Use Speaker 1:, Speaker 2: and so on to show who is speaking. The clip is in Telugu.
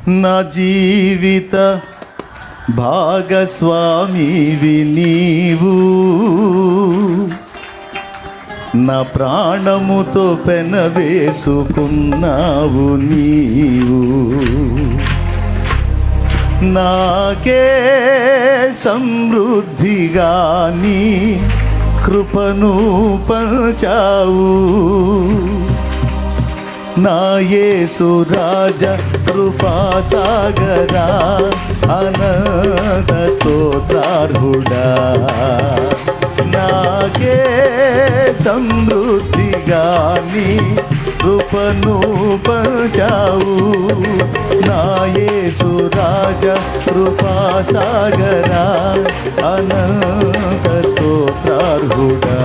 Speaker 1: నా జీవిత భాగస్వామివి నీవు, నా ప్రాణముతో పెనవేసుకున్నావు నీవు. నాకే సమృద్ధిగా నీ కృపను పంచావు. నా యేసు రాజ కృపాసాగరా, అనంత స్తోత్రార్హుడా. నాకే సమృద్ధిగా నీ కృపను పంచావు. నా యేసు రాజ కృపాసాగరా, అనంత స్తోత్రార్హుడా.